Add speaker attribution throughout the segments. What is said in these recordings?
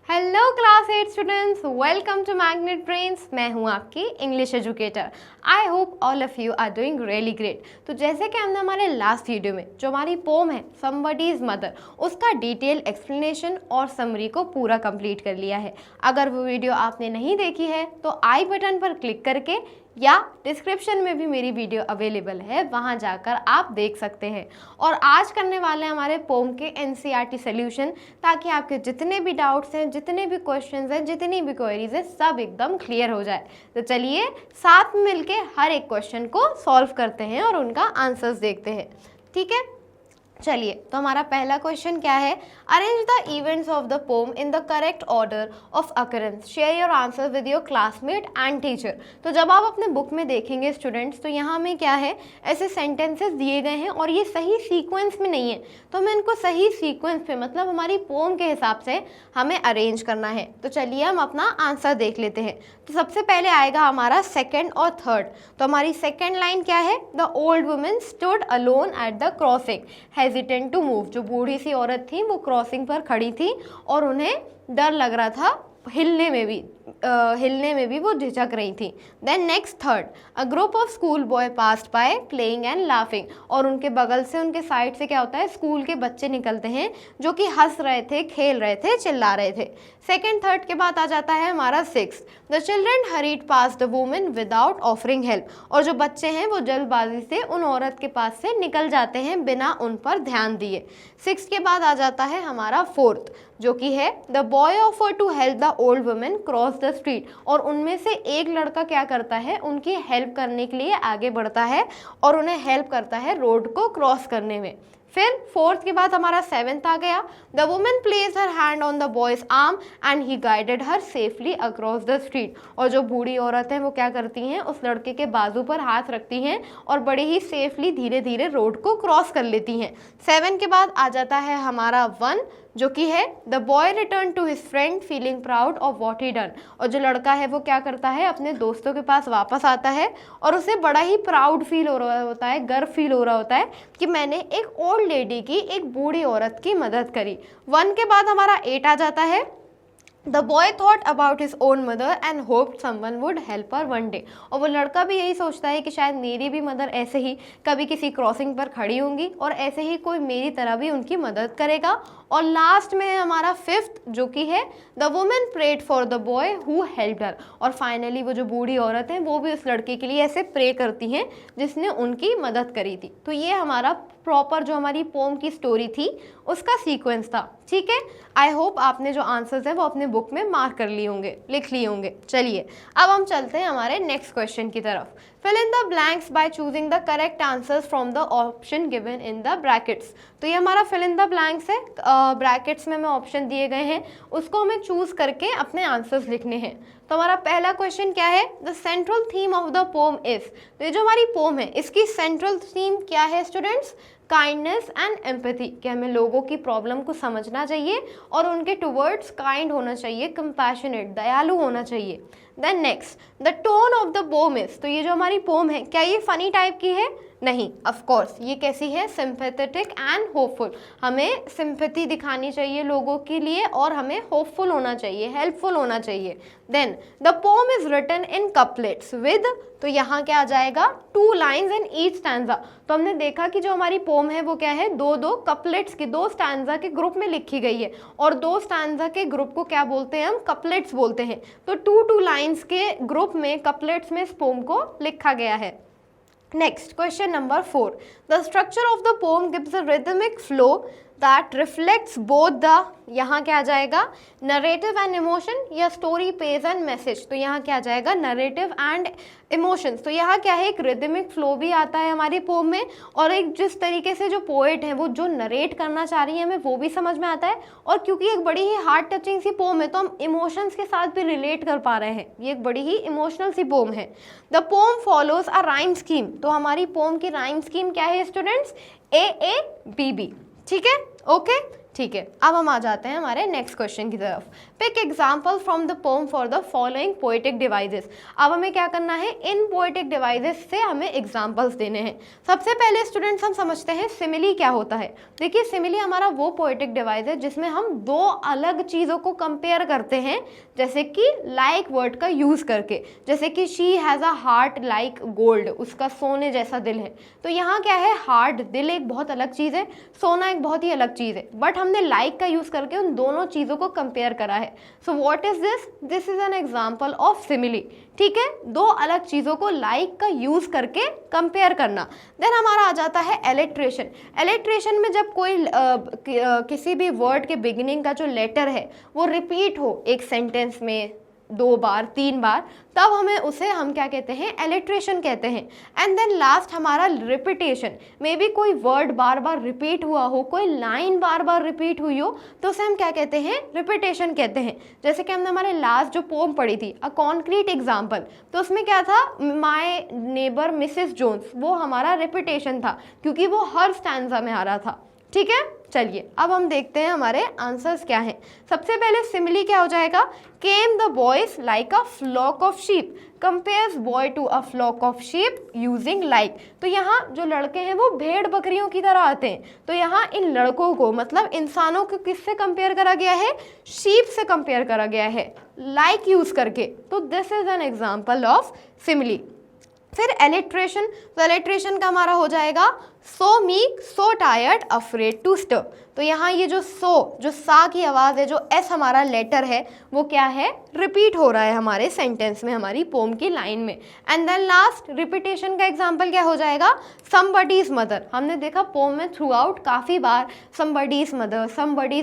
Speaker 1: Hello class 8 students, welcome to magnet brains. मैं हूं आपकी English educator. I hope all of you are doing really great. तो जैसे कि हमने हमारे लास्ट वीडियो में जो हमारी पोम है समबडीज मदर, उसका डिटेल एक्सप्लेनेशन और समरी को पूरा कंप्लीट कर लिया है। अगर वो वीडियो आपने नहीं देखी है तो आई बटन पर क्लिक करके या डिस्क्रिप्शन में भी मेरी वीडियो अवेलेबल है, वहाँ जाकर आप देख सकते हैं। और आज करने वाले हैं हमारे पोम के एनसीईआरटी सॉल्यूशन, ताकि आपके जितने भी डाउट्स हैं, जितने भी क्वेश्चंस हैं, जितनी भी क्वेरीज है, सब एकदम क्लियर हो जाए। तो चलिए साथ में मिलके हर एक क्वेश्चन को सॉल्व करते हैं और उनका आंसर्स देखते हैं। ठीक है, चलिए तो हमारा पहला क्वेश्चन क्या है? Arrange the events of the pome in the correct order of occurrence, share your answer with your classmate and teacher. तो जब आप अपने बुक में देखेंगे स्टूडेंट्स, तो यहाँ में क्या है, ऐसे सेंटेंसेस दिए गए हैं और ये सही सीक्वेंस में नहीं है, तो हमें इनको सही सीक्वेंस पे, मतलब हमारी पोम के हिसाब से हमें अरेंज करना है। तो चलिए हम अपना आंसर देख लेते हैं। तो सबसे पहले आएगा हमारा सेकेंड और थर्ड। तो हमारी सेकेंड लाइन क्या है? The old woman stood alone at the crossing hesitant to move. जो बूढ़ी सी औरत थी वो क्रॉसिंग पर खड़ी थी और उन्हें डर लग रहा था, हिलने में भी वो झिझक रही थी। Then next third, a group of school boy passed by playing and laughing. और उनके बगल से, उनके साइड से क्या होता है, स्कूल के बच्चे निकलते हैं जो कि हंस रहे थे, खेल रहे थे, चिल्ला रहे थे। सेकेंड थर्ड के बाद आ जाता है हमारा six, the children hurried pass the women without offering help. और जो बच्चे हैं वो जल्दबाजी से उन औरत के पास से निकल जाते हैं बिना उन पर ध्यान दिए। सिक्स के बाद आ जाता है हमारा फोर्थ, जो कि है the boy offer to help the old woman cross the street. और उनमें से एक लड़का क्या करता है, उनकी हेल्प करने के लिए आगे बढ़ता है और उन्हें हेल्प करता है रोड को क्रॉस करने में। फिर फोर्थ के बाद हमारा सेवेंथ आ गया, the women place her hand on the boys arm and he guided her safely across the street. और जो बूढ़ी औरत है वो क्या करती हैं, उस लड़के के बाजू पर हाथ रखती हैं और बड़े ही सेफली धीरे धीरे रोड को क्रॉस कर लेती हैं। 7 के बाद आ जाता है हमारा 1, जो कि है the boy return to his friend feeling proud of what he done. और जो लड़का है वो क्या करता है, अपने दोस्तों के पास वापस आता है और उसे बड़ा ही प्राउड फील हो रहा होता है, गर्व फील हो रहा होता है कि मैंने एक ओल्ड लेडी की, एक बूढ़ी औरत की मदद करी। 1 के बाद हमारा 8 आ जाता है, the boy thought about his own mother and hoped someone would help her one day. और वो लड़का भी यही सोचता है कि शायद मेरी भी मदर ऐसे ही कभी किसी क्रॉसिंग पर खड़ी होंगी और ऐसे ही कोई मेरी तरह भी उनकी मदद करेगा। और लास्ट में है हमारा 5th, जो कि है the woman prayed for the boy who helped her. और फाइनली वो जो बूढ़ी औरत है वो भी उस लड़के के लिए ऐसे प्रे करती हैं जिसने उनकी मदद करी थी। तो ये हमारा प्रॉपर जो हमारी पोम की स्टोरी थी उसका सीक्वेंस था। ठीक है, आई होप आपने जो आंसर्स हैं वो अपने बुक में मार्क कर लिए होंगे, लिख लिए होंगे। चलिए अब हम चलते हैं हमारे नेक्स्ट क्वेश्चन की तरफ। Fill in the blanks by choosing the correct answers from the option given in the brackets. तो ये हमारा फिल इन द ब्लैंक्स है, ब्रैकेट्स में हमें ऑप्शन दिए गए हैं, उसको हमें चूज करके अपने आंसर्स लिखने हैं। तो हमारा पहला क्वेश्चन क्या है? The central theme of the poem is. तो ये जो हमारी पोम है इसकी सेंट्रल थीम क्या है स्टूडेंट्स? काइंडनेस एंड एम्पैथी, कि हमें लोगों की प्रॉब्लम को समझना चाहिए और उनके टुवर्ड्स काइंड होना चाहिए, कंपैशनेट, दयालु होना चाहिए। Then next, the tone of the poem is. तो ये जो हमारी पोम है क्या ये फनी टाइप की है? नहीं, ऑफ कोर्स ये कैसी है? Sympathetic and hopeful. हमें सिंपैथी दिखानी चाहिए लोगों के लिए और हमें होपफुल होना चाहिए, हेल्पफुल होना चाहिए। Then the poem is written in couplets with. तो यहाँ क्या आ जाएगा? 2 लाइन्स इन ईच स्टैंजा। तो हमने देखा कि जो हमारी पोम है वो क्या है, 2 कपलेट्स की, 2 स्टैंजा के ग्रुप में लिखी गई है। और 2 स्टैंजा के ग्रुप को क्या बोलते हैं? हम कपलेट्स बोलते हैं। तो 2 लाइन्स के ग्रुप में, कपलेट्स में इस पोम को लिखा गया है। Next, question number 4. The structure of the poem gives a rhythmic flow that reflects both the, यहाँ क्या आ जाएगा? नरेटिव एंड इमोशन या स्टोरी पेज एंड मैसेज। तो यहाँ क्या आ जाएगा? Narrative and emotions. तो यहाँ क्या है, एक रिदमिक फ्लो भी आता है हमारी पोम में और एक जिस तरीके से जो पोएट है वो जो नरेट करना चाह रही है हमें वो भी समझ में आता है। और क्योंकि एक बड़ी ही हार्ट टचिंग सी पोम है तो हम इमोशंस के साथ भी रिलेट कर पा रहे हैं। ये एक बड़ी ही इमोशनल सी पोम है। The pome follows a rhyme scheme. तो हमारी पोम की राइम स्कीम क्या है स्टूडेंट्स? AABB। ठीक है, ओके। ठीक है, अब हम आ जाते हैं हमारे नेक्स्ट क्वेश्चन की तरफ। Pick example from the poem for the following poetic devices. अब हमें क्या करना है, इन पोएटिक डिवाइसेस से हमें एग्जाम्पल्स देने हैं। सबसे पहले स्टूडेंट्स हम समझते हैं सिमिली क्या होता है। देखिए सिमिली हमारा वो पोएटिक डिवाइस है जिसमें हम दो अलग चीज़ों को कंपेयर करते हैं, जैसे कि लाइक वर्ड का यूज़ करके, जैसे कि she has a heart like gold, उसका सोने जैसा दिल है। तो यहाँ क्या है, हार्ट, दिल एक बहुत अलग चीज़ है, सोना एक बहुत ही अलग चीज़ है, बट हमने लाइक का यूज़ करके उन दोनों चीज़ों को कंपेयर करा है। So what is this, this is an example of simile. ठीक है, दो अलग चीज़ों को लाइक का यूज़ करके कंपेयर करना। देन हमारा आ जाता है एलिट्रेशन। एलिट्रेशन में जब कोई किसी भी वर्ड के बिगिनिंग का जो लेटर है वो रिपीट हो एक सेंटेंस में 2 बार 3 बार, तब हम क्या कहते हैं, एलिट्रेशन कहते हैं। एंड देन लास्ट हमारा रिपीटेशन, मे बी कोई वर्ड बार बार रिपीट हुआ हो, कोई लाइन बार बार रिपीट हुई हो, तो उसे हम क्या कहते हैं, रिपीटेशन कहते हैं। जैसे कि हमने हमारे लास्ट जो पोम पढ़ी थी, अ कॉन्क्रीट एग्जाम्पल, तो उसमें क्या था, माय नेबर मिसेस जोन्स, वो हमारा रिपीटेशन था क्योंकि वो हर स्टैंजा में आ रहा था। ठीक है, चलिए अब हम देखते हैं हमारे आंसर्स क्या हैं। सबसे पहले सिमिली क्या हो जाएगा, came the boys like a flock of sheep, compares boy to a flock of sheep using like. तो यहाँ जो लड़के हैं वो भेड़ बकरियों की तरह आते हैं, तो यहाँ इन लड़कों को मतलब इंसानों को किससे कंपेयर करा गया है, शीप से कंपेयर करा गया है लाइक यूज करके। तो this is an example of simile. फिर एलिट्रेशन, तो एलिट्रेशन का हमारा हो जाएगा so meek so tired afraid to stir. तो यहाँ ये जो जो सा की आवाज़ है, जो एस हमारा लेटर है, वो क्या है, रिपीट हो रहा है हमारे सेंटेंस में, हमारी पोम की लाइन में। एंड देन लास्ट रिपीटेशन का एग्जाम्पल क्या हो जाएगा, समबडीज मदर। हमने देखा पोम में थ्रू आउट काफ़ी बार समबडीज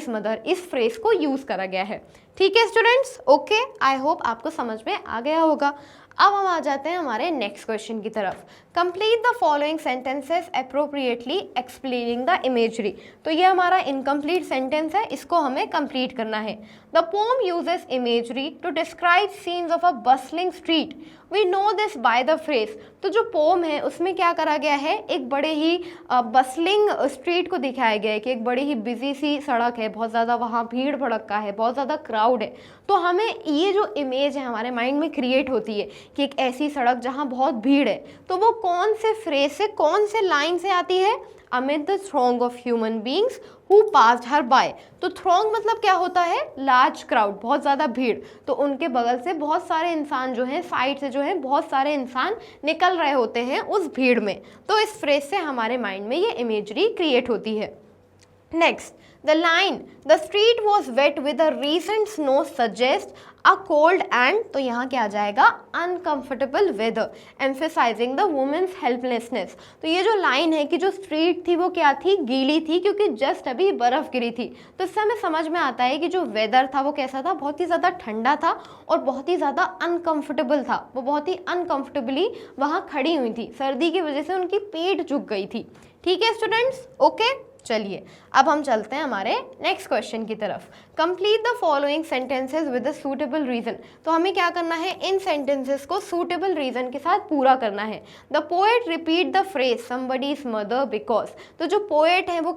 Speaker 1: मदर इस फ्रेज को यूज़ करा गया है। ठीक है स्टूडेंट्स, ओके, आई होप आपको समझ में आ गया होगा। अब हम आ जाते हैं हमारे नेक्स्ट क्वेश्चन की तरफ। Complete the following sentences appropriately explaining the imagery. तो ये हमारा इनकम्प्लीट सेंटेंस है, इसको हमें कंप्लीट करना है। The poem uses imagery to describe scenes of a bustling street, we know this by the phrase. तो जो पोम है उसमें क्या करा गया है, एक बड़े ही बसलिंग स्ट्रीट को दिखाया गया है कि एक बड़ी ही बिजी सी सड़क है, बहुत ज़्यादा वहाँ भीड़ भड़क्का है, बहुत ज़्यादा क्राउड है। तो हमें ये जो इमेज है हमारे माइंड में क्रिएट होती है कि एक ऐसी सड़क जहाँ बहुत भीड़ है, तो वो कौन से फ्रेज से, कौन से लाइन से आती है, amid the throng of human beings who passed her by। तो throng मतलब क्या होता है, लार्ज क्राउड, बहुत ज़्यादा भीड़, तो उनके बगल से बहुत सारे इंसान जो हैं, साइड से जो है बहुत सारे इंसान निकल रहे होते हैं उस भीड़ में। तो इस फ्रेज से हमारे माइंड में ये इमेजरी क्रिएट होती है। Next, the line the street was wet with a recent snow suggest a cold and, तो यहाँ क्या आ जाएगा, uncomfortable weather, emphasising the woman's helplessness. तो ये जो लाइन है कि जो स्ट्रीट थी वो क्या थी, गीली थी क्योंकि जस्ट अभी बर्फ़ गिरी थी। तो इससे हमें समझ में आता है कि जो वेदर था वो कैसा था, बहुत ही ज़्यादा ठंडा था और बहुत ही ज़्यादा अनकंफर्टेबल था। वो बहुत ही अनकंफर्टेबली वहाँ खड़ी हुई थी, सर्दी की वजह से उनकी पीठ झुक गई थी। ठीक है स्टूडेंट्स, ओके, चलिए अब हम चलते हैं हमारे नेक्स्ट क्वेश्चन की तरफ। Complete the following sentences with a suitable reason. तो हमें क्या करना है, इन सेंटेंसेस को सूटेबल रीजन के साथ पूरा करना है। The poet repeat the phrase somebody's mother because. तो जो पोएट है वो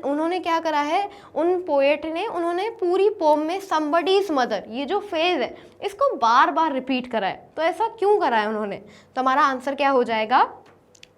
Speaker 1: उन्होंने क्या करा है, उन्होंने पूरी पोम में समबडीज मदर, ये जो फ्रेज है इसको बार बार रिपीट करा है। तो ऐसा क्यों करा है उन्होंने, तो हमारा आंसर क्या हो जाएगा,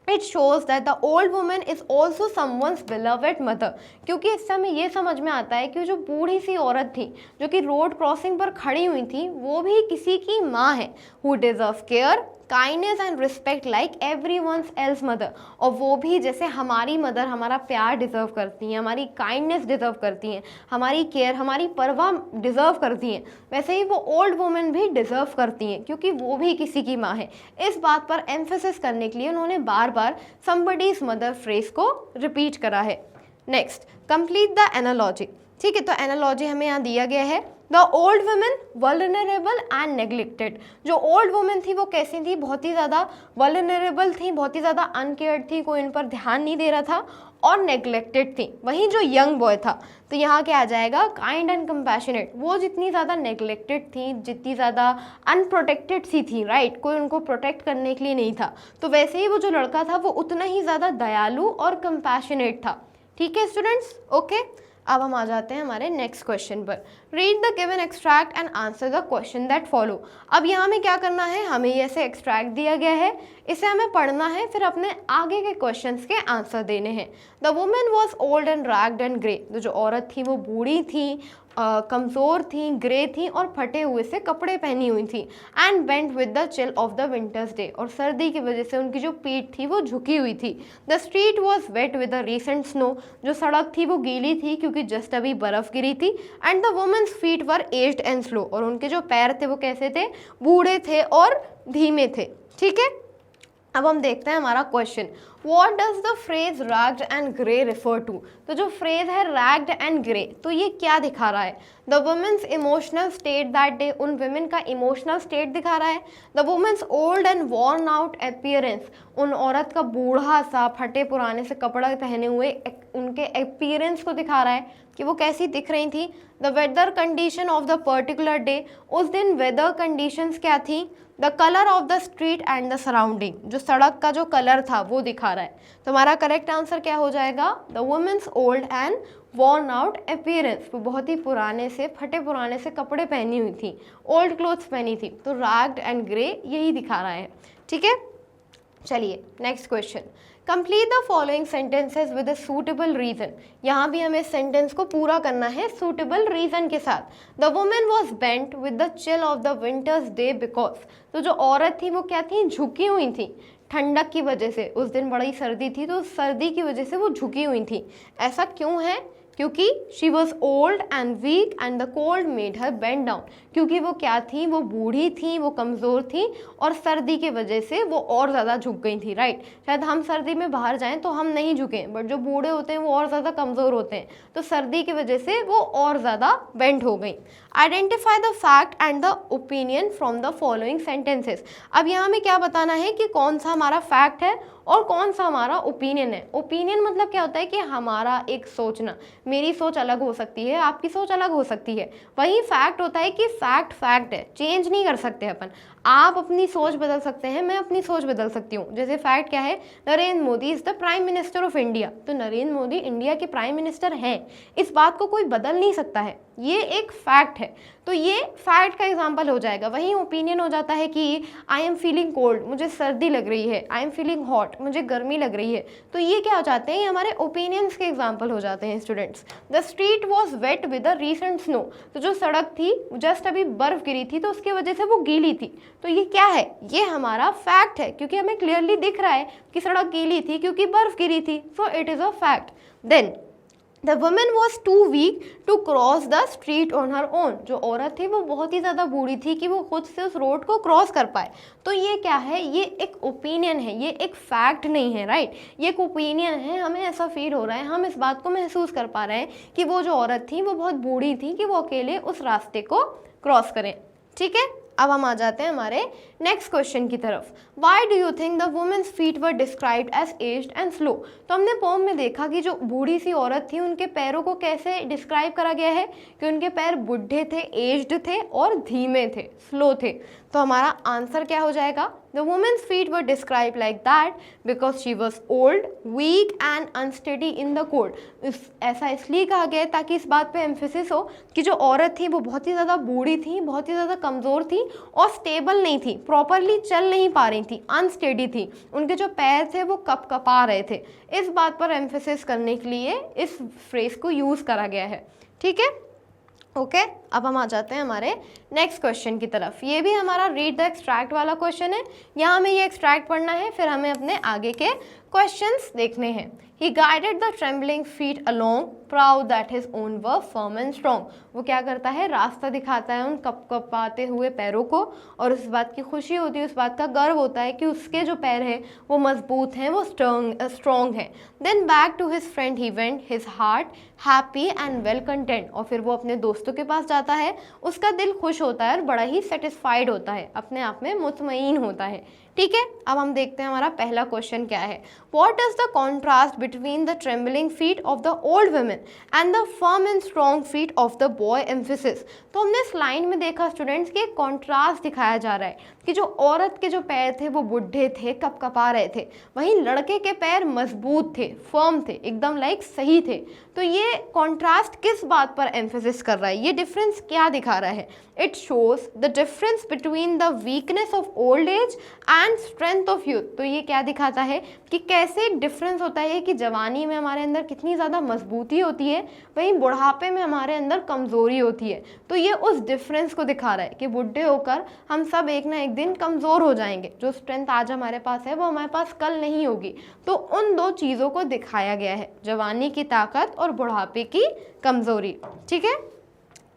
Speaker 1: it shows that the old women is also someone's beloved mother. क्योंकि इससे हमें ये समझ में आता है कि जो बूढ़ी सी औरत थी जो कि रोड क्रॉसिंग पर खड़ी हुई थी, वो भी किसी की माँ है, who deserve care, kindness and respect like everyone's else mother. और वो भी जैसे हमारी मदर हमारा प्यार डिज़र्व करती हैं, हमारी काइंडनेस डिज़र्व करती हैं, हमारी केयर, हमारी परवाह डिज़र्व करती हैं, वैसे ही वो ओल्ड वुमेन भी डिज़र्व करती हैं क्योंकि वो भी किसी की माँ है। इस बात पर एम्फेसिस करने के लिए उन्होंने बार बार समबडीज मदर फ्रेज को रिपीट करा है। Next, complete the analogy. ठीक है, तो एनालॉजी हमें यहाँ दिया गया है, the old women vulnerable and neglected. जो ओल्ड वुमेन थी वो कैसी थी, बहुत ही ज़्यादा वल्नरेबल थी, बहुत ही ज़्यादा अनकेयर्ड थी, कोई इन पर ध्यान नहीं दे रहा था और नेग्लेक्टेड थी। वहीं जो यंग बॉय था, तो यहाँ क्या आ जाएगा, काइंड एंड कंपैशनेट। वो जितनी ज़्यादा नेग्लेक्टेड थी, जितनी ज़्यादा अनप्रोटेक्टेड सी थी, राइट, कोई उनको प्रोटेक्ट करने के लिए नहीं था, तो वैसे ही वो जो लड़का था वो उतना ही ज़्यादा दयालु और कंपैशनेट था। ठीक है स्टूडेंट्स, ओके, अब हम आ जाते हैं हमारे नेक्स्ट क्वेश्चन पर। Read the given extract and answer the question that follow. अब यहाँ में क्या करना है, हमें ये ऐसे एक्सट्रैक्ट दिया गया है, इसे हमें पढ़ना है, फिर अपने आगे के क्वेश्चंस के आंसर देने हैं। The woman was old and ragged and grey. तो जो औरत थी वो बूढ़ी थी, कमज़ोर थी, ग्रे थी और फटे हुए से कपड़े पहनी हुई थी। And bent with the chill of the winters day. और सर्दी की वजह से उनकी जो पीठ थी वो झुकी हुई थी। The street was wet with the recent snow. जो सड़क थी वो गीली थी क्योंकि जस्ट अभी बर्फ़ गिरी थी। And the woman's feet were aged and slow. और उनके जो पैर थे वो कैसे थे, बूढ़े थे और धीमे थे। ठीक है, अब हम देखते हैं हमारा question. What does the phrase ragged and grey refer to? तो जो फ्रेज है ragged and grey, तो ये क्या दिखा रहा है? The woman's emotional state that day, उन women का emotional state दिखा रहा है। The woman's old and worn out appearance, उन औरत का बूढ़ा सा फटे पुराने से कपड़ा पहने हुए उनके appearance को दिखा रहा है कि वो कैसी दिख रही थी। The weather condition of the particular day, उस दिन weather conditions क्या थी। The colour of the street and the surrounding, जो सड़क का जो कलर था वो दिखा रहा है। तो हमारा करेक्ट आंसर क्या हो जाएगा, the woman's old and worn out appearance. वो बहुत ही पुराने से फटे पुराने से कपड़े पहनी हुई थी, ओल्ड क्लोथ्स पहनी थी। तो रैग्ड एंड ग्रे यही दिखा रहा है। ठीक है, चलिए next question. Complete the following sentences with a suitable reason. यहाँ भी हमें सेंटेंस को पूरा करना है सूटेबल रीजन के साथ। The woman was bent with the chill of the winters day because. तो जो औरत थी वो क्या थी, झुकी हुई थी ठंडक की वजह से। उस दिन बड़ी सर्दी थी तो सर्दी की वजह से वो झुकी हुई थी। ऐसा क्यों है, क्योंकि she was old and weak and the cold made her bend down. क्योंकि वो क्या थी, वो बूढ़ी थी, वो कमज़ोर थी और सर्दी की वजह से वो और ज़्यादा झुक गई थी। राइट, शायद हम सर्दी में बाहर जाएं तो हम नहीं झुकें, बट जो बूढ़े होते हैं वो और ज़्यादा कमज़ोर होते हैं, तो सर्दी की वजह से वो और ज़्यादा बेंड हो गई। Identify the fact and the opinion from the following sentences. अब यहाँ में क्या बताना है कि कौन सा हमारा फैक्ट है और कौन सा हमारा ओपिनियन है। ओपिनियन मतलब क्या होता है कि हमारा एक सोचना, मेरी सोच अलग हो सकती है, आपकी सोच अलग हो सकती है। वही फैक्ट होता है कि फैक्ट फैक्ट है, चेंज नहीं कर सकते अपन। आप अपनी सोच बदल सकते हैं, मैं अपनी सोच बदल सकती हूँ। जैसे फैक्ट क्या है, Narendra Modi is the prime minister of India. तो नरेंद्र मोदी इंडिया के प्राइम मिनिस्टर हैं, इस बात को कोई बदल नहीं सकता है, ये एक फैक्ट है। तो ये फैक्ट का एग्जाम्पल हो जाएगा। वहीं ओपिनियन हो जाता है कि आई एम फीलिंग कोल्ड, मुझे सर्दी लग रही है, आई एम फीलिंग हॉट, मुझे गर्मी लग रही है। तो ये क्या हो जाते हैं, ये हमारे ओपिनियंस के एग्जाम्पल हो जाते हैं students. The street was wet with the recent snow. तो जो सड़क थी जस्ट अभी बर्फ गिरी थी तो उसकी वजह से वो गीली थी। तो ये क्या है, ये हमारा फैक्ट है, क्योंकि हमें क्लियरली दिख रहा है कि सड़क गीली थी क्योंकि बर्फ गिरी थी। So it is a fact. Then the woman was too weak to cross the street on her own. जो औरत थी वो बहुत ही ज़्यादा बूढ़ी थी कि वो खुद से उस रोड को क्रॉस कर पाए। तो ये क्या है, ये एक ओपिनियन है, ये एक फैक्ट नहीं है। राइट, ये एक ओपिनियन है, हमें ऐसा फील हो रहा है, हम इस बात को महसूस कर पा रहे हैं कि वो जो औरत थी वो बहुत बूढ़ी थी कि वो अकेले उस रास्ते को क्रॉस करें। ठीक है, अब हम आ जाते हैं हमारे नेक्स्ट क्वेश्चन की तरफ। Why do you think the woman's feet were described as aged and slow. तो हमने पोम में देखा कि जो बूढ़ी सी औरत थी उनके पैरों को कैसे डिस्क्राइब करा गया है कि उनके पैर बुढ़े थे, एज्ड थे और धीमे थे, स्लो थे। तो हमारा आंसर क्या हो जाएगा, the woman's feet were describe like that because she was old, weak and unsteady in the cold. ऐसा इसलिए कहा गया है ताकि इस बात पे एम्फेसिस हो कि जो औरत थी वो बहुत ही ज़्यादा बूढ़ी थी, बहुत ही ज़्यादा कमज़ोर थी और स्टेबल नहीं थी, प्रॉपरली चल नहीं पा रही थी, अनस्टेडी थी, उनके जो पैर थे वो कपा रहे थे। इस बात पर एम्फेसिस करने के लिए इस फ्रेज को यूज़ करा गया है। ठीक है, ओके, अब हम आ जाते हैं हमारे नेक्स्ट क्वेश्चन की तरफ। ये भी हमारा रीड द एक्सट्रैक्ट वाला क्वेश्चन है। यहाँ हमें ये एक्सट्रैक्ट पढ़ना है, फिर हमें अपने आगे के क्वेश्चंस देखने हैं। He guided the trembling feet along, proud that his own were firm and strong. वो क्या करता है, रास्ता दिखाता है उन कपकपाते हुए पैरों को और उस बात की खुशी होती है, उस बात का गर्व होता है कि उसके जो पैर हैं वो मजबूत हैं, वो स्ट्रॉन्ग हैं। Then back to his friend he went, his heart happy and well content. और फिर वो अपने दोस्तों के पास जाता है, उसका दिल खुश होता है और बड़ा ही सेटिस्फाइड होता है, अपने आप में मुतमईन होता है। ठीक है, अब हम देखते हैं हमारा पहला क्वेश्चन क्या है। What is the contrast between the trembling feet of the old women and the firm and strong feet of the boy emphasis? तो हमने इस लाइन में देखा स्टूडेंट्स कि एक कॉन्ट्रास्ट दिखाया जा रहा है कि जो औरत के जो पैर थे वो बुढ़े थे, कपकपा रहे थे, वहीं लड़के के पैर मजबूत थे, फर्म थे, एकदम लाइक सही थे। तो ये कॉन्ट्रास्ट किस बात पर एम्फेसिस कर रहा है, ये डिफरेंस क्या दिखा रहा है? It shows the difference between the weakness of old age and strength of youth. तो ये क्या दिखाता है कि कैसे डिफरेंस होता है कि जवानी में हमारे अंदर कितनी ज़्यादा मजबूती होती है, वहीं बुढ़ापे में हमारे अंदर कमज़ोरी होती है। तो ये उस डिफरेंस को दिखा रहा है कि बुढ़े होकर हम सब एक ना एक दिन कमज़ोर हो जाएंगे, जो स्ट्रेंथ आज हमारे पास है वो हमारे पास कल नहीं होगी। तो उन दो चीज़ों को दिखाया गया है, जवानी की ताकत और बुढ़ापे की कमज़ोरी। ठीक है,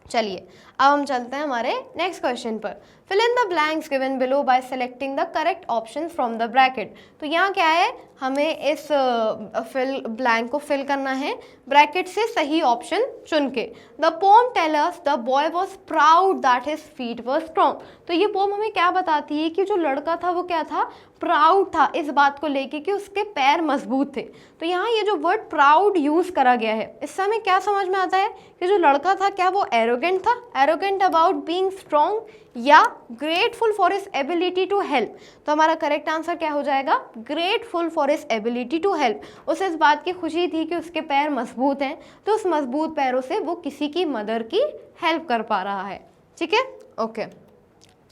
Speaker 1: चलिए अब हम चलते हैं हमारे नेक्स्ट क्वेश्चन पर। Fill in the blanks given below by selecting the correct option from the bracket. तो यहाँ क्या है, हमें इस फिल ब्लैंक को फिल करना है ब्रैकेट से सही ऑप्शन चुन के। The poem tell us the boy was proud that his feet were strong. तो ये पोम हमें क्या बताती है कि जो लड़का था वो क्या था, प्राउड था इस बात को लेके कि उसके पैर मजबूत थे। तो यहाँ ये जो वर्ड प्राउड यूज़ करा गया है, इससे हमें क्या समझ में आता है कि जो लड़का था क्या वो एरोगेंट था, एरोगेंट अबाउट बीइंग स्ट्रॉन्ग, या grateful for his ability to help. तो हमारा करेक्ट आंसर क्या हो जाएगा, grateful for his ability to help. उसे इस बात की खुशी थी कि उसके पैर मजबूत हैं, तो उस मजबूत पैरों से वो किसी की मदर की हेल्प कर पा रहा है। ठीक है, okay.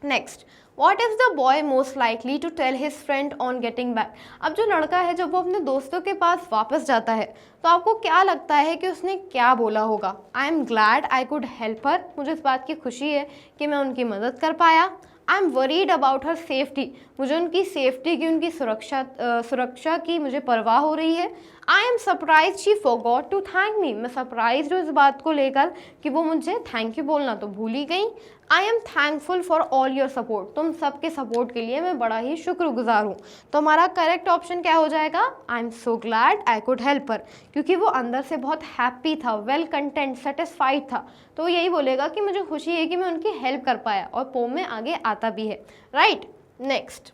Speaker 1: Next, What is the boy most likely to tell his friend on getting back? अब जो लड़का है जब वो अपने दोस्तों के पास वापस जाता है तो आपको क्या लगता है कि उसने क्या बोला होगा? I am glad I could help her. मुझे इस बात की खुशी है कि मैं उनकी मदद कर पाया। I am worried about her safety, मुझे उनकी सेफ्टी की, उनकी सुरक्षा की मुझे परवाह हो रही है। I am surprise she forgot to thank me, मैं सरप्राइज हूँ इस बात को लेकर कि वो मुझे थैंक यू बोलना तो भूल ही गई। I am thankful for all your support, तुम सबके सपोर्ट के लिए मैं बड़ा ही शुक्रगुजार हूँ। तो हमारा करेक्ट ऑप्शन क्या हो जाएगा, I am so glad I could help her, क्योंकि वो अंदर से बहुत हैप्पी था, वेल कंटेंट, सेटिस्फाइड था। तो वो यही बोलेगा कि मुझे खुशी है कि मैं उनकी हेल्प कर पाया, और पोम में आगे आता भी है। Right, next,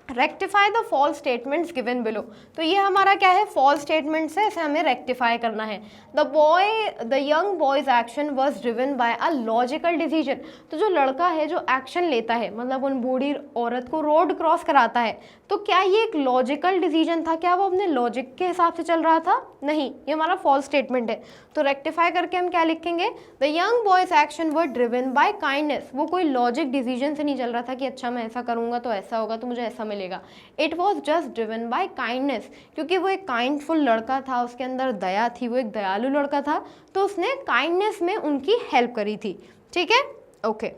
Speaker 1: rectify the false statements given below. तो ये हमारा क्या है, फॉल्स स्टेटमेंट्स है, इसे हमें रेक्टिफाई करना है। The young boys action was driven by a logical decision. तो जो लड़का है जो एक्शन लेता है, मतलब उन बूढ़ी औरत को रोड क्रॉस कराता है, तो क्या ये एक लॉजिकल डिसीजन था? क्या वो अपने लॉजिक के हिसाब से चल रहा था? नहीं, ये हमारा फॉल्स स्टेटमेंट है। तो रेक्टिफाई करके हम क्या लिखेंगे, the young boys action were driven by kindness. वो कोई लॉजिक डिसीजन से नहीं चल रहा था कि अच्छा मैं ऐसा करूंगा तो ऐसा होगा तो मुझे ऐसा मिलेगा। It was just driven by kindness, क्योंकि वो एक काइंडफुल लड़का था, उसके अंदर दया थी, वो एक दयालु लड़का था, तो उसने काइंडनेस में उनकी हेल्प करी थी। ठीक है, ओके।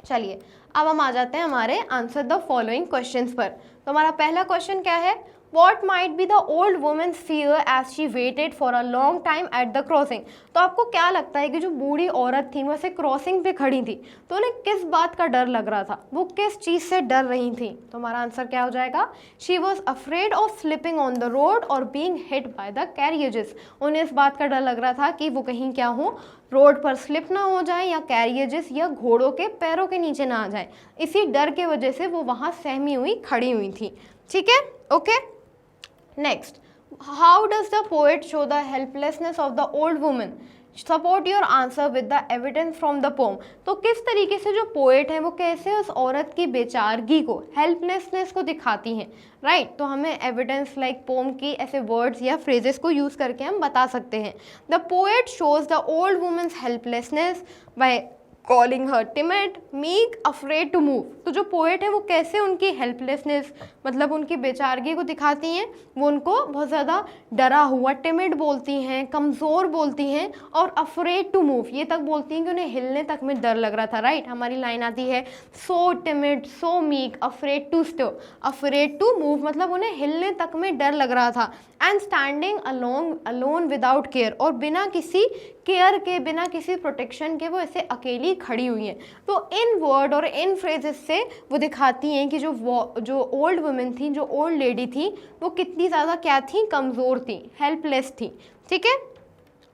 Speaker 1: चलिए अब हम आ जाते हैं हमारे आंसर द फॉलोइंग क्वेश्चंस पर। तो हमारा पहला क्वेश्चन क्या है, What might be the old woman's fear as she waited for a long time at the crossing? तो आपको क्या लगता है कि जो बूढ़ी औरत थी वो ऐसे क्रॉसिंग पे खड़ी थी, तो उन्हें किस बात का डर लग रहा था, वो किस चीज़ से डर रही थी? तो हमारा आंसर क्या हो जाएगा, She was afraid of slipping on the road or being hit by the carriages. उन्हें इस बात का डर लग रहा था कि वो कहीं क्या हो, रोड पर स्लिप ना हो जाए, या कैरियजेस या घोड़ों के पैरों के नीचे ना आ जाए। इसी डर के वजह से वो वहाँ सहमी हुई खड़ी हुई थी। ठीक है, okay. Next, how does the poet show the helplessness of the old woman? Support your answer with the evidence from the poem. तो किस तरीके से जो पोएट है वो कैसे उस औरत की बेचारगी को, हेल्पलेसनेस को दिखाती हैं। राइट, तो हमें एविडेंस लाइक पोम की ऐसे वर्ड्स या फ्रेजेस को यूज़ करके हम बता सकते हैं। The poet shows the old woman's helplessness by calling her timid, meek, afraid to move. तो जो पोएट है वो कैसे उनकी हेल्पलेसनेस, मतलब उनकी बेचारगी को दिखाती हैं, वो उनको बहुत ज़्यादा डरा हुआ, टिमिड बोलती हैं, कमज़ोर बोलती हैं, और अफ्रेड टू मूव ये तक बोलती हैं कि उन्हें हिलने तक में डर लग रहा था। राइट, हमारी लाइन आती है, so timid, so meek, afraid to stir, afraid to move मतलब उन्हें हिलने तक में डर लग रहा था। And standing alone without care, और बिना किसी केयर के, बिना किसी प्रोटेक्शन के वो ऐसे अकेली खड़ी हुई हैं। तो इन वर्ड और इन फ्रेजेस से वो दिखाती हैं कि जो ओल्ड वुमेन थी, जो ओल्ड लेडी थी, वो कितनी ज़्यादा क्या थी, कमज़ोर थी, हेल्पलेस थी। ठीक है,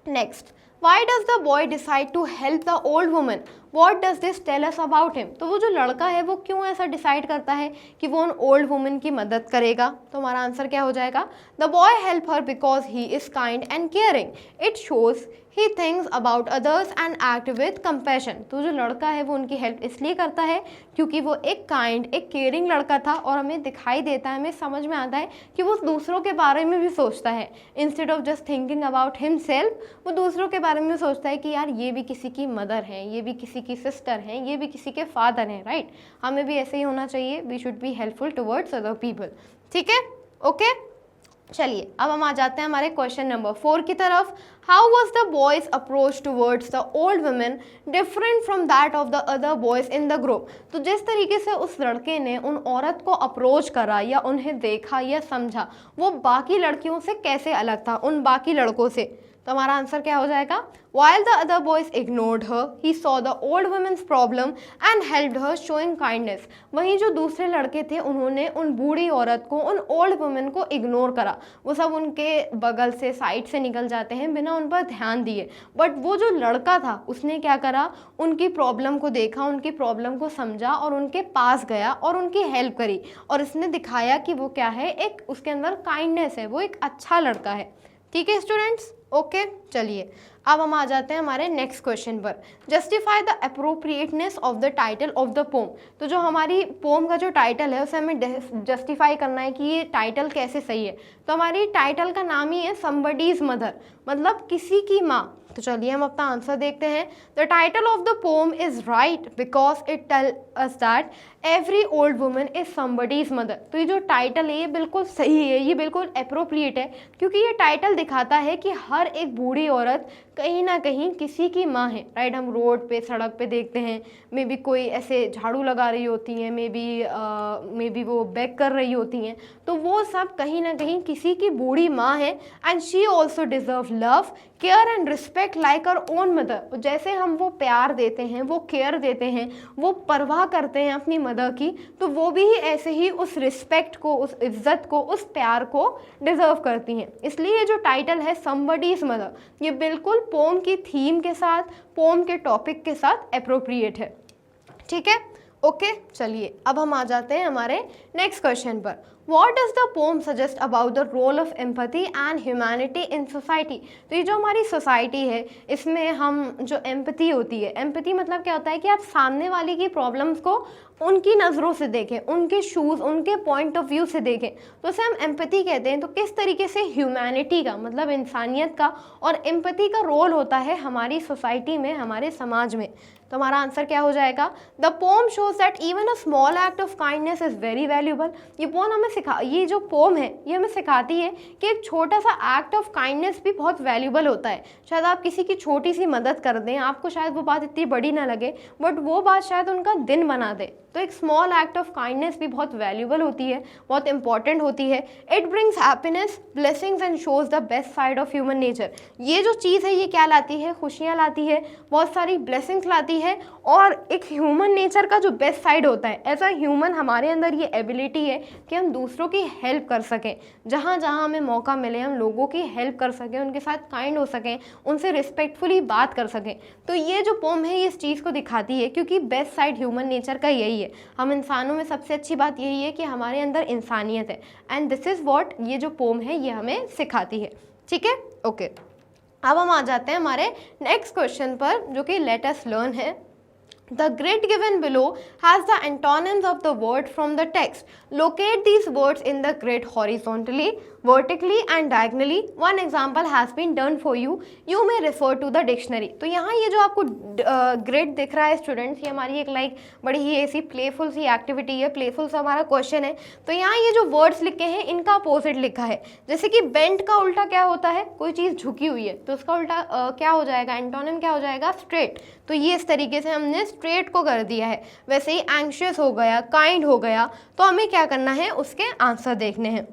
Speaker 1: next, why does the boy decide to help the old woman, what does this tell us about him. तो वो जो लड़का है वो क्यों ऐसा डिसाइड करता है कि वो उन ओल्ड वुमन की मदद करेगा। तो हमारा आंसर क्या हो जाएगा, the boy help her because he is kind and caring, it shows he thinks about others and act with compassion. तो जो लड़का है वो उनकी हेल्प इसलिए करता है क्योंकि वो एक काइंड, एक केयरिंग लड़का था, और हमें दिखाई देता है, हमें समझ में आता है कि वो दूसरों के बारे में भी सोचता है। Instead of just thinking about himself, वो दूसरों के बारे में सोचता है कि यार ये भी किसी की मदर है, ये भी किसी की सिस्टर हैं, ये भी किसी के फादर हैं, राइट। हमें भी ऐसे ही होना चाहिए, we should be helpful towards other people. ठीक है, ओके। चलिए अब हम आ जाते हैं हमारे क्वेश्चन नंबर 4 की तरफ। How was the boys approach towards the old women different from that of the other boys in the group. तो जिस तरीके से उस लड़के ने उन औरत को अप्रोच करा या उन्हें देखा या समझा, वो बाकी लड़कियों से कैसे अलग था, उन बाकी लड़कों से। तो हमारा आंसर क्या हो जाएगा, while the other boys ignored her, he saw the old woman's problem and helped her, showing kindness। वहीं जो दूसरे लड़के थे उन्होंने उन बूढ़ी औरत को, उन ओल्ड वुमेन को इग्नोर करा। वो सब उनके बगल से, साइड से निकल जाते हैं बिना उन पर ध्यान दिए। बट वो जो लड़का था उसने क्या करा, उनकी प्रॉब्लम को देखा, उनकी प्रॉब्लम को समझा और उनके पास गया और उनकी हेल्प करी, और इसने दिखाया कि वो क्या है, एक उसके अंदर काइंडनेस है, वो एक अच्छा लड़का है। ठीक है स्टूडेंट्स, ओके। चलिए अब हम आ जाते हैं हमारे नेक्स्ट क्वेश्चन पर। Justify the appropriateness of the title of the poem. तो जो हमारी पोम का जो टाइटल है उसे हमें जस्टिफाई करना है कि ये टाइटल कैसे सही है। तो हमारी टाइटल का नाम ही है समबडीज मदर, मतलब किसी की माँ। तो चलिए हम अपना आंसर देखते हैं। The title of the poem is right because it tell us that every old woman is somebody's mother. तो ये जो टाइटल है ये बिल्कुल सही है, ये बिल्कुल अप्रोप्रिएट है, क्योंकि ये टाइटल दिखाता है कि हर एक बूढ़ी औरत कहीं ना कहीं किसी की माँ है, राइट। हम रोड पे, सड़क पे देखते हैं, मे बी कोई ऐसे झाड़ू लगा रही होती हैं, मे बी वो बेग कर रही होती हैं, तो वो सब कहीं ना कहीं किसी की बूढ़ी माँ है। And she also deserve love, care and respect like our own mother. जैसे हम वो प्यार देते हैं, वो केयर देते हैं, वो परवाह करते हैं अपनी मदर की, तो वो भी ऐसे ही उस रिस्पेक्ट को, उस इज्जत को, उस प्यार को डिजर्व करती हैं। इसलिए जो टाइटल है समबडीज मदर, ये बिल्कुल पोम की थीम के साथ, पोम के टॉपिक के साथ अप्रोप्रिएट है। ठीक है, ओके। चलिए अब हम आ जाते हैं हमारे नेक्स्ट क्वेश्चन पर। What does the poem suggest about the role of empathy and humanity in society? तो ये जो हमारी सोसाइटी है इसमें हम जो एम्पैथी होती है, एम्पैथी मतलब क्या होता है कि आप सामने वाले की प्रॉब्लम्स को उनकी नज़रों से देखें, उनके शूज़, उनके पॉइंट ऑफ व्यू से देखें, तो उसे हम एम्पैथी कहते हैं। तो किस तरीके से ह्यूमैनिटी का मतलब इंसानियत का और एम्पैथी का रोल होता है हमारी सोसाइटी में, हमारे समाज में। तो हमारा आंसर क्या हो जाएगा, the pome shows that even a small act of kindness is very valuable. ये जो पोम है ये हमें सिखाती है कि एक छोटा सा एक्ट ऑफ काइंडनेस भी बहुत वैल्यूबल होता है। शायद आप किसी की छोटी सी मदद कर दें, आपको शायद वो बात इतनी बड़ी ना लगे, बट वो बात शायद उनका दिन बना दे। तो एक स्मॉल एक्ट ऑफ काइंडनेस भी बहुत वैल्यूबल होती है, बहुत इंपॉर्टेंट होती है। It brings happiness, blessings and shows the best side of human nature. ये जो चीज़ है ये क्या लाती है, खुशियाँ लाती है, बहुत सारी ब्लेसिंग्स लाती है, और एक ह्यूमन नेचर का जो बेस्ट साइड होता है, एज अ ह्यूमन हमारे अंदर ये एबिलिटी है कि हम दूसरों की हेल्प कर सकें। जहाँ जहाँ हमें मौका मिले हम लोगों की हेल्प कर सकें, उनके साथ काइंड हो सकें, उनसे रिस्पेक्टफुली बात कर सकें। तो ये जो पोम है ये इस चीज़ को दिखाती है, क्योंकि बेस्ट साइड ह्यूमन नेचर का यही है। हम इंसानों में सबसे अच्छी बात यही है कि हमारे अंदर इंसानियत है, एंड दिस इज़ व्हाट ये जो पोम है ये हमें सिखाती है। ठीक है, ओके। अब हम आ जाते हैं हमारे नेक्स्ट क्वेश्चन पर, जो कि लेट अस लर्न है। The grid given below has the antonyms of the word from the text. Locate these words in the grid horizontally, vertically and diagonally. One example has been done for you. You may refer to the dictionary. तो यहाँ ये जो आपको grid दिख रहा है students, ये हमारी एक बड़ी ही ऐसी प्लेफुल सी एक्टिविटी है, प्लेफुल सा हमारा क्वेश्चन है। तो यहाँ ये जो वर्ड्स लिखे हैं इनका अपोजिट लिखा है। जैसे कि बेंट का उल्टा क्या होता है, कोई चीज़ झुकी हुई है, तो उसका उल्टा क्या हो जाएगा, एंटोनिम क्या हो जाएगा, स्ट्रेट। तो ये इस तरीके से हमने स्ट्रेट को कर दिया है। वैसे ही एंग्शियस हो गया, काइंड हो गया, तो हमें क्या करना है, उसके आंसर देखने हैं।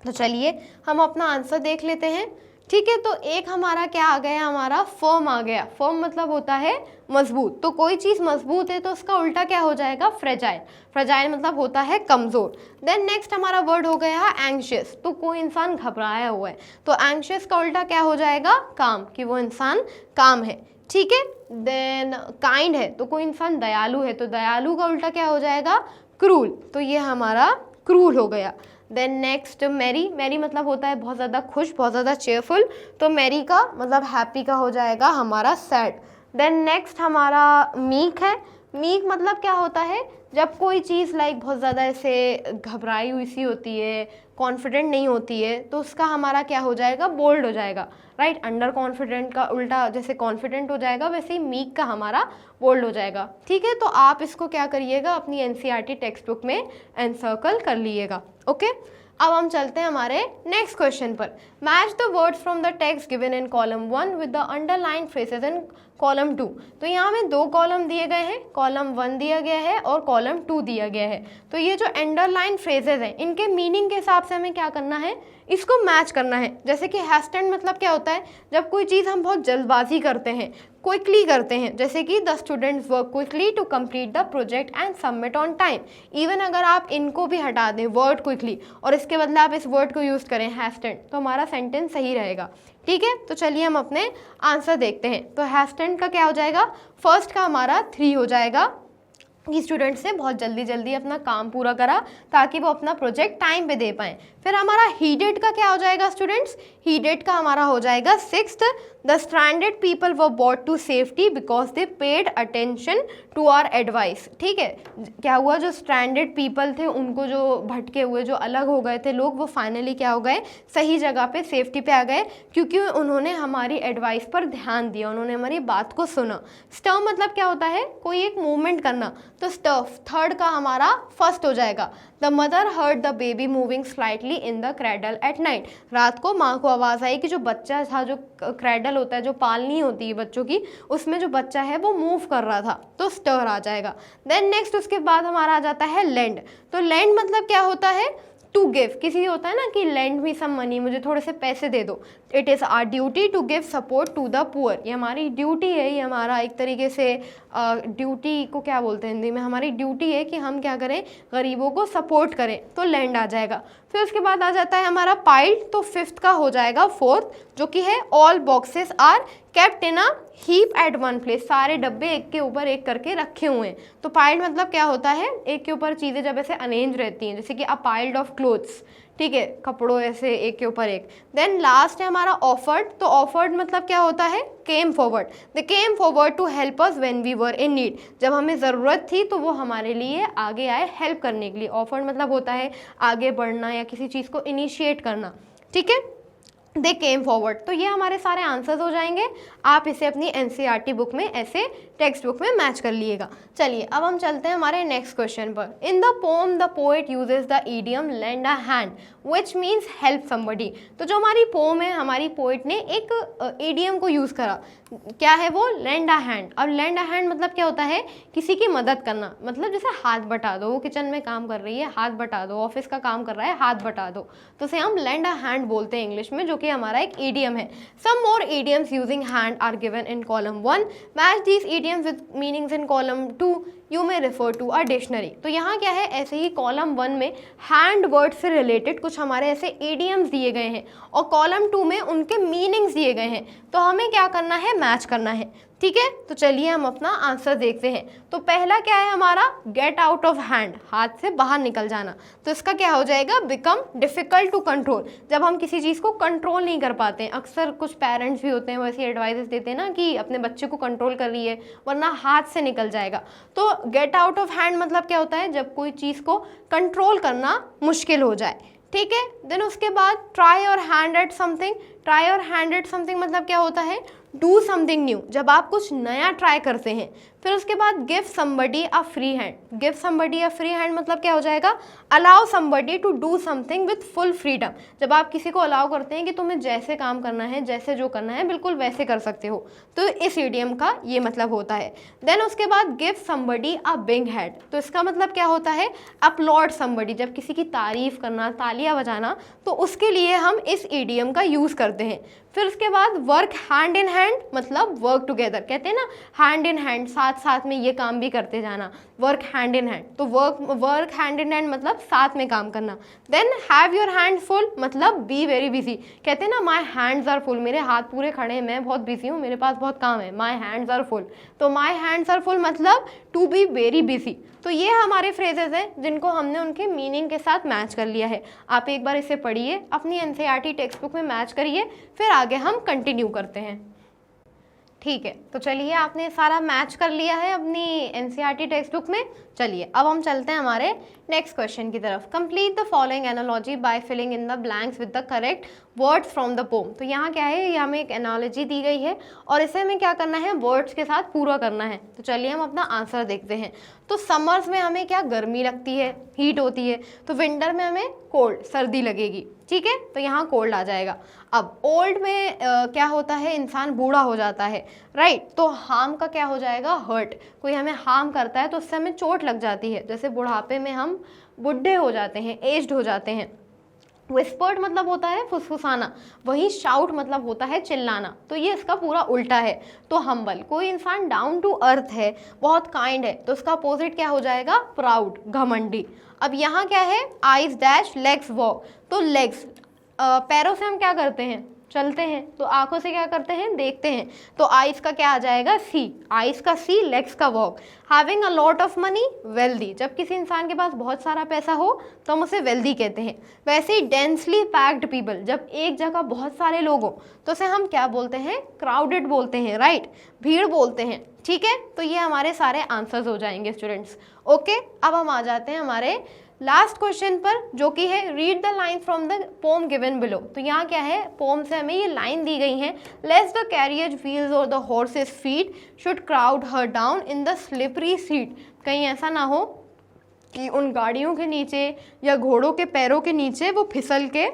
Speaker 1: तो चलिए हम अपना आंसर देख लेते हैं। ठीक है, तो एक हमारा क्या आ गया, हमारा फर्म आ गया। फर्म मतलब होता है मजबूत, तो कोई चीज़ मजबूत है तो उसका उल्टा क्या हो जाएगा, फ्रेजाइल। फ्रेजाइल मतलब होता है कमज़ोर। देन नेक्स्ट हमारा वर्ड हो गया एंग्शियस, तो कोई इंसान घबराया हुआ है, तो एंग्शियस का उल्टा क्या हो जाएगा, काम, कि वो इंसान काम है। ठीक है, देन काइंड है, तो कोई इंसान दयालु है, तो दयालु का उल्टा क्या हो जाएगा, क्रूल, तो ये हमारा क्रूल हो गया। देन नेक्स्ट मैरी, मैरी मतलब होता है बहुत ज़्यादा खुश, बहुत ज़्यादा चेयरफुल, तो मैरी का मतलब हैप्पी का हो जाएगा हमारा सैड। देन नेक्स्ट हमारा मीक है। मीक मतलब क्या होता है, जब कोई चीज़ लाइक बहुत ज़्यादा ऐसे घबराई हुई सी होती है, कॉन्फिडेंट नहीं होती है, तो उसका हमारा क्या हो जाएगा, बोल्ड हो जाएगा, राइट। अंडर कॉन्फिडेंट का उल्टा जैसे कॉन्फिडेंट हो जाएगा, वैसे ही मीक का हमारा बोल्ड हो जाएगा। ठीक है, तो आप इसको क्या करिएगा, अपनी एनसीईआरटी टेक्स्ट बुक में एनसर्कल कर लीजिएगा। ओके, अब हम चलते हैं हमारे नेक्स्ट क्वेश्चन पर। Match the words from the text given in column 1 with the underline phrases in column 2। तो यहाँ में 2 कॉलम दिए गए हैं, कॉलम 1 दिया गया है और कॉलम 2 दिया गया है। तो ये जो अंडरलाइन फ्रेजेस हैं, इनके मीनिंग के हिसाब से हमें क्या करना है, इसको मैच करना है। जैसे कि हैस्टेंड मतलब क्या होता है, जब कोई चीज़ हम बहुत जल्दबाजी करते हैं, क्विकली करते हैं, जैसे कि the students work quickly to complete the project and submit on time. Even अगर आप इनको भी हटा दें, वर्ड क्विकली, और इसके बदले आप इस वर्ड को यूज़ करें हैस्टेंड, तो हमारा सेंटेंस सही रहेगा। ठीक है, तो चलिए हम अपने आंसर देखते हैं। तो हैस्टेंड का क्या हो जाएगा, फर्स्ट का हमारा 3 हो जाएगा, कि स्टूडेंट्स ने बहुत जल्दी जल्दी अपना काम पूरा करा ताकि वो अपना प्रोजेक्ट टाइम पे दे पाएँ। फिर हमारा हीडेड का क्या हो जाएगा स्टूडेंट्स, हीडेड का हमारा हो जाएगा 6th, the stranded people were brought to safety because they paid attention to our advice. ठीक है, क्या हुआ, जो स्ट्रैंडेड पीपल थे, उनको जो भटके हुए, जो अलग हो गए थे लोग, वो फाइनली क्या हो गए, सही जगह पे सेफ्टी पे आ गए, क्योंकि उन्होंने हमारी एडवाइस पर ध्यान दिया, उन्होंने हमारी बात को सुना। स्टर मतलब क्या होता है, कोई एक मूवमेंट करना, तो स्टफ थर्ड का हमारा फर्स्ट हो जाएगा। The mother heard the baby moving slightly in the cradle at night. रात को माँ को आवाज़ आई कि जो बच्चा था, जो क्रैडल होता है, जो पालनी होती है बच्चों की, उसमें जो बच्चा है वो मूव कर रहा था, तो स्टर आ जाएगा। देन नेक्स्ट उसके बाद हमारा आ जाता है लैंड। तो लैंड मतलब क्या होता है, टू गिव, किसी होता है ना कि लैंड मी सम मनी, मुझे थोड़े से पैसे दे दो। It is our duty to give support to the poor, ये हमारी ड्यूटी है, ये हमारा एक तरीके से ड्यूटी को क्या बोलते हैं हिंदी में, हमारी ड्यूटी है कि हम क्या करें, गरीबों को सपोर्ट करें, तो लैंड आ जाएगा। फिर उसके बाद आ जाता है हमारा पाइल्ड, तो 5th का हो जाएगा 4th, जो कि है all boxes are kept in a heap at one place, सारे डब्बे एक के ऊपर एक करके रखे हुए हैं। तो पाइल्ड मतलब क्या होता है, एक के ऊपर चीज़ें जब ऐसे अरेंज रहती हैं, जैसे कि अ पाइल्ड ऑफ क्लोथ्स, ठीक है, कपड़ों ऐसे एक के ऊपर एक। देन लास्ट है हमारा ऑफर्ड, तो ऑफर्ड मतलब क्या होता है, came forward, they came forward to help us when we were in need, जब हमें ज़रूरत थी तो वो हमारे लिए आगे आए हेल्प करने के लिए। ऑफर्ड मतलब होता है आगे बढ़ना या किसी चीज़ को इनिशिएट करना। ठीक है, दे केम फॉरवर्ड। तो ये हमारे सारे आंसर्स हो जाएंगे। आप इसे अपनी एनसीईआरटी बुक में ऐसे टेक्स्ट बुक में मैच कर लिएगा। चलिए अब हम चलते हैं हमारे नेक्स्ट क्वेश्चन पर। In the poem the poet uses the idiom lend a hand which means help somebody. तो जो हमारी पोम है, हमारी पोएट ने एक ईडियम को यूज़ करा, क्या है वो, लेंड अ हैंड। अब लेंड अ हैंड मतलब क्या होता है, किसी की मदद करना, मतलब जैसे हाथ बटा दो, वो किचन में काम कर रही है, हाथ बटा दो, ऑफिस का काम कर रहा है, हाथ बटा दो, तो उसे हम लेंड अ हैंड बोलते हैं इंग्लिश में, जो कि हमारा एक ईडियम है। Some more idioms using hand are given in column 1, match these idioms with meanings in column 2, you may refer to a dictionary. तो यहाँ क्या है, ऐसे ही कॉलम 1 में हैंड वर्ड से रिलेटेड कुछ हमारे ऐसे ईडियम्स दिए गए हैं और कॉलम 2 में उनके मीनिंग्स दिए गए हैं, तो हमें क्या करना है, मैच करना है। ठीक है, तो चलिए हम अपना आंसर देखते हैं। तो पहला क्या है हमारा, गेट आउट ऑफ हैंड, हाथ से बाहर निकल जाना, तो इसका क्या हो जाएगा, बिकम डिफिकल्ट टू कंट्रोल, जब हम किसी चीज़ को कंट्रोल नहीं कर पाते हैं। अक्सर कुछ पेरेंट्स भी होते हैं वो ऐसी एडवाइस देते हैं ना कि अपने बच्चे को कंट्रोल कर रही है वरना हाथ से निकल जाएगा। तो गेट आउट ऑफ हैंड मतलब क्या होता है, जब कोई चीज़ को कंट्रोल करना मुश्किल हो जाए। ठीक है, देन उसके बाद try your hand eight something, try your hand eight something मतलब क्या होता है, डू समथिंग न्यू, जब आप कुछ नया ट्राई करते हैं। फिर उसके बाद give somebody a free hand. Give somebody a free hand मतलब क्या हो जाएगा, allow somebody to do something with full freedom. जब आप किसी को अलाउ करते हैं कि तुम्हें जैसे काम करना है, जैसे जो करना है बिल्कुल वैसे कर सकते हो, तो इस इडियम का ये मतलब होता है। देन उसके बाद give somebody a big head, तो इसका मतलब क्या होता है, अपलॉड समबडी, जब किसी की तारीफ करना, तालियां बजाना, तो उसके लिए हम इस इडियम का यूज़ करते हैं। फिर उसके बाद वर्क हैंड इन हैंड मतलब वर्क टुगेदर, कहते हैं ना हैंड इन हैंड, साथ साथ में ये काम भी करते जाना, वर्क हैंड इन हैंड, तो वर्क हैंड इन हैंड मतलब साथ में काम करना। Then have your hand full मतलब बी वेरी बिजी, कहते हैं ना माई हैंड्स आर फुल, मेरे हाथ पूरे खड़े हैं, मैं बहुत बिजी हूँ, मेरे पास बहुत काम है, माई हैंड्स आर फुल, तो माई हैंड्स आर फुल मतलब टू बी वेरी बिजी। तो ये हमारे फ्रेजेस हैं जिनको हमने उनके मीनिंग के साथ मैच कर लिया है। आप एक बार इसे पढ़िए, अपनी एनसीईआरटी टेक्स्ट बुक में मैच करिए, फिर आगे हम कंटिन्यू करते हैं। ठीक है, तो चलिए आपने सारा मैच कर लिया है अपनी एनसीईआरटी टेक्स्ट बुक में। चलिए अब हम चलते हैं हमारे नेक्स्ट क्वेश्चन की तरफ। Complete the following analogy by filling in the blanks with the correct words from the poem. तो यहाँ क्या है, ये हमें एक एनालॉजी दी गई है और इसे हमें क्या करना है, वर्ड्स के साथ पूरा करना है। तो चलिए हम अपना आंसर देखते हैं। तो समर्स में हमें क्या गर्मी लगती है, हीट होती है, तो विंटर में हमें कोल्ड, सर्दी लगेगी, ठीक है, तो यहाँ कोल्ड आ जाएगा। अब ओल्ड में क्या होता है, इंसान बूढ़ा हो जाता है, राइट, तो हार्म का क्या हो जाएगा, हर्ट, कोई हमें हार्म करता है तो उससे हमें चोट लग जाती है, जैसे बुढ़ापे में हम बुढ़े हो जाते हैं, एज्ड हो जाते हैं। विस्पर्ड मतलब होता है फुसफुसाना, वही शाउट मतलब होता है चिल्लाना, तो ये इसका पूरा उल्टा है। तो हम्बल, कोई इंसान डाउन टू अर्थ है, बहुत काइंड है, तो उसका अपोजिट क्या हो जाएगा, प्राउड, घमंडी। अब यहाँ क्या है, आइज डैश लेग्स वॉक, तो लेग्स पैरों से हम क्या करते हैं, चलते हैं, तो आंखों से क्या करते हैं, देखते हैं, तो आइज का क्या आ जाएगा, सी, आइज का सी, लेग्स का walk. Having a lot of money, wealthy, जब किसी इंसान के पास बहुत सारा पैसा हो तो हम उसे वेल्दी कहते हैं। वैसे ही डेंसली पैक्ड पीपल, जब एक जगह बहुत सारे लोग हो तो उसे हम क्या बोलते हैं, क्राउडेड बोलते हैं, राइट, भीड़ बोलते हैं, ठीक है। तो ये हमारे सारे आंसर्स हो जाएंगे स्टूडेंट्स। ओके, अब हम आ जाते हैं हमारे लास्ट क्वेश्चन पर, जो कि है read the line from the pome given below. तो यहाँ क्या है, पोम से हमें ये लाइन दी गई है, लेस द कैरियज व्हील्स और the horses feet should crowd her down in the slippery seat. कहीं ऐसा ना हो कि उन गाड़ियों के नीचे या घोड़ों के पैरों के नीचे वो फिसल के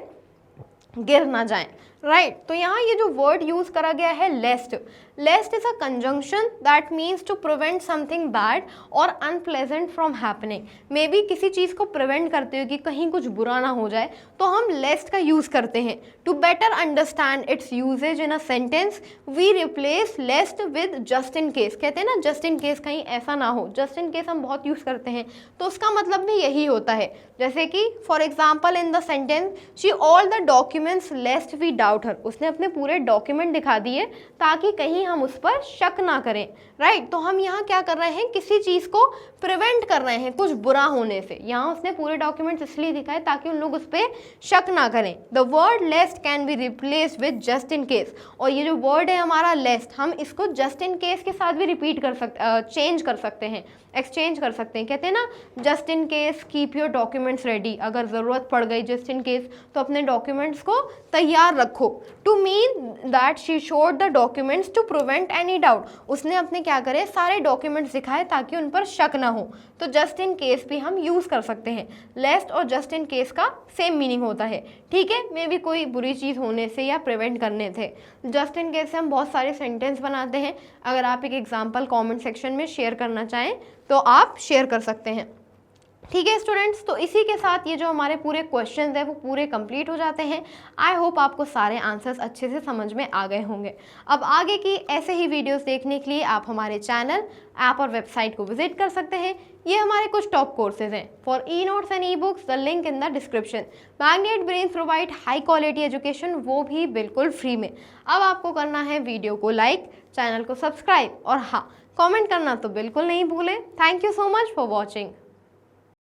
Speaker 1: गिर ना जाएं, राइट। तो यहाँ ये जो वर्ड यूज करा गया है lest, lest is a conjunction that means to prevent something bad और unpleasant from happening. May be किसी चीज़ को प्रिवेंट करते हुए कि कहीं कुछ बुरा ना हो जाए, तो हम लेस्ट का यूज़ करते हैं। To better understand its usages in a sentence we replace lest with just in case. कहते हैं ना जस्ट इन केस, कहीं ऐसा ना हो, जस्ट इन केस हम बहुत यूज़ करते हैं, तो उसका मतलब भी यही होता है। जैसे कि for example in the sentence she all the documents lest we doubt her, उसने अपने पूरे डॉक्यूमेंट दिखा दिए ताकि कहीं हम उस पर शक ना करें, राइट। तो हम यहाँ क्या कर रहे हैं, किसी चीज़ को प्रिवेंट कर रहे हैं कुछ बुरा होने से। यहाँ उसने पूरे डॉक्यूमेंट्स इसलिए दिखाए ताकि उन लोग उस पर शक ना करें। The word lest can be replaced with just in case, और ये जो वर्ड है हमारा लेस्ट, हम इसको जस्ट इन केस के साथ भी रिपीट कर सकते, चेंज कर सकते हैं, एक्सचेंज कर सकते हैं। कहते हैं ना just in case keep your documents ready, अगर ज़रूरत पड़ गई जस्ट इन केस तो अपने डॉक्यूमेंट्स को तैयार रखो। To mean that she showed the documents to prevent any doubt, उसने अपने क्या करे, सारे डॉक्यूमेंट्स दिखाए ताकि उन पर शक ना हो। तो जस्ट इन केस भी हम यूज़ कर सकते हैं। लेस्ट और जस्ट इन केस का सेम मीनिंग होता है, ठीक है। मे भी कोई बुरी चीज़ होने से या प्रिवेंट करने थे। जस्ट इन केस से हम बहुत सारे सेंटेंस बनाते हैं। अगर आप एक एग्जाम्पल कॉमेंट सेक्शन में शेयर करना चाहें तो आप शेयर कर सकते हैं, ठीक है स्टूडेंट्स। तो इसी के साथ ये जो हमारे पूरे क्वेश्चंस हैं वो पूरे कंप्लीट हो जाते हैं। आई होप आपको सारे आंसर्स अच्छे से समझ में आ गए होंगे। अब आगे की ऐसे ही वीडियोस देखने के लिए आप हमारे चैनल, ऐप और वेबसाइट को विजिट कर सकते हैं। ये हमारे कुछ टॉप कोर्सेज हैं। For e notes and e books the link in the description. Magnet brains provide high quality education, वो भी बिल्कुल फ्री में। अब आपको करना है वीडियो को लाइक, चैनल को सब्सक्राइब और हाँ, कमेंट करना तो बिल्कुल नहीं भूलें। Thank you so much for watching.